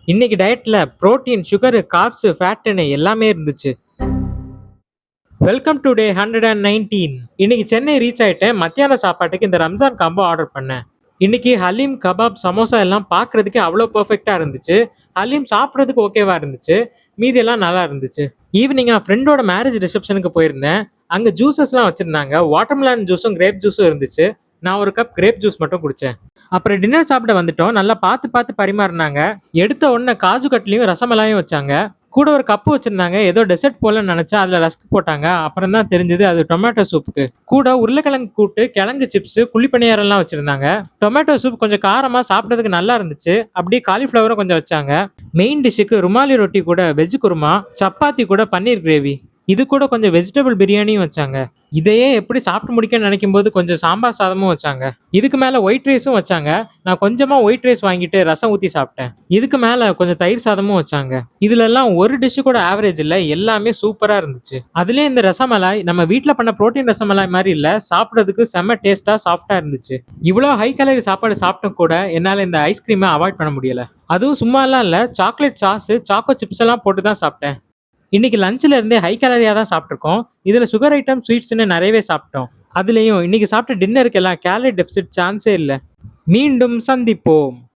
இன்னைக்கு டயட்ல protein, sugar, corps, ஃபேட்னு எல்லாமே இருந்துச்சு. Welcome to day 119. இன்னைக்கு சென்னை ரீச் ஆயிட்டேன். மத்தியான சாப்பாட்டுக்கு இந்த ரம்ஜான் காம்போ ஆர்டர் பண்ணேன். இன்னைக்கு ஹலீம், கபாப், சமோசா எல்லாம் பார்க்கறதுக்கே அவ்வளோ பெர்ஃபெக்ட்டா இருந்துச்சு. ஹலீம் சாப்பிட்றதுக்கு ஓகேவா இருந்துச்சு. மீதி எல்லாம் நல்லா இருந்துச்சு. ஈவினிங் ஃப்ரெண்டோட மேரேஜ் ரிசப்ஷனுக்கு போயிருந்தேன். அங்க ஜூஸஸ்லாம் வச்சிருந்தாங்க. வாட்டர்மெலன் ஜூஸும் கிரேப் ஜூஸும் இருந்துச்சு. நான் ஒரு கப் கிரேப் ஜூஸ் மட்டும் குடிச்சேன். அப்புறம் டின்னர் சாப்பிட வந்துட்டோம். நல்லா பார்த்து பார்த்து பரிமாறினாங்க. எடுத்த உடனே காஜு கட்லியும் ரசமலாயும் வச்சாங்க. கூட ஒரு கப்பு வச்சிருந்தாங்க. ஏதோ டெசர்ட் போலன்னு நினைச்சா அதுல ரஸ்க் போட்டாங்க. அப்புறம் தான் தெரிஞ்சது அது டொமேட்டோ சூப்புக்கு. கூட உருளைக்கிழங்கு கூட்டு, கிழங்கு சிப்ஸ், குழி பணியாரம் எல்லாம் வச்சிருந்தாங்க. டொமேட்டோ சூப் கொஞ்சம் காரமா சாப்பிட்டதுக்கு நல்லா இருந்துச்சு. அப்படியே காலிஃபிளவரும் கொஞ்சம் வச்சாங்க. மெயின் டிஷ்ஷுக்கு ருமாலி ரொட்டி கூட வெஜ் குருமா, சப்பாத்தி கூட பன்னீர் கிரேவி. இது கூட கொஞ்சம் வெஜிடபிள் பிரியாணியும் வச்சாங்க. இதையே எப்படி சாப்பிட்டு முடிக்கன்னு நினைக்கும் போது கொஞ்சம் சாம்பார் சாதமும் வச்சாங்க. இதுக்கு மேல ஒயிட் ரைஸும் வச்சாங்க. நான் கொஞ்சமா ஒயிட் ரைஸ் வாங்கிட்டு ரசம் ஊத்தி சாப்பிட்டேன். இதுக்கு மேல கொஞ்சம் தயிர் சாதமும் வச்சாங்க. இதுல எல்லாம் ஒரு டிஷ் கூட ஆவரேஜ் இல்ல. எல்லாமே சூப்பரா இருந்துச்சு. அதுலயே இந்த ரசமலாய் நம்ம வீட்ல பண்ண புரோட்டீன் ரசமலாய் மாதிரி இல்ல. சாப்பிடுறதுக்கு செம்ம டேஸ்டா சாஃப்டா இருந்துச்சு. இவ்வளோ ஹை கலரி சாப்பாடு சாப்பிட்டும் கூட என்னால இந்த ஐஸ்கிரீமை அவாய்ட் பண்ண முடியல. அதுவும் சும்மா எல்லாம் இல்ல. சாக்லேட் சாஸ், சாக்கோ சிப்ஸ் எல்லாம் போட்டு தான் சாப்பிட்டேன். இன்னைக்கு லஞ்ச்ல இருந்தே ஹை கேலரியா தான் சாப்பிட்டுருக்கோம். இதுல சுகர் ஐட்டம், ஸ்வீட்ஸ்னு நிறையவே சாப்பிட்டோம். அதுலயும் இன்னைக்கு சாப்பிட்ட டின்னருக்கு எல்லாம் கேலரி டெபிசிட் சான்ஸே இல்ல. மீண்டும் சந்திப்போம்.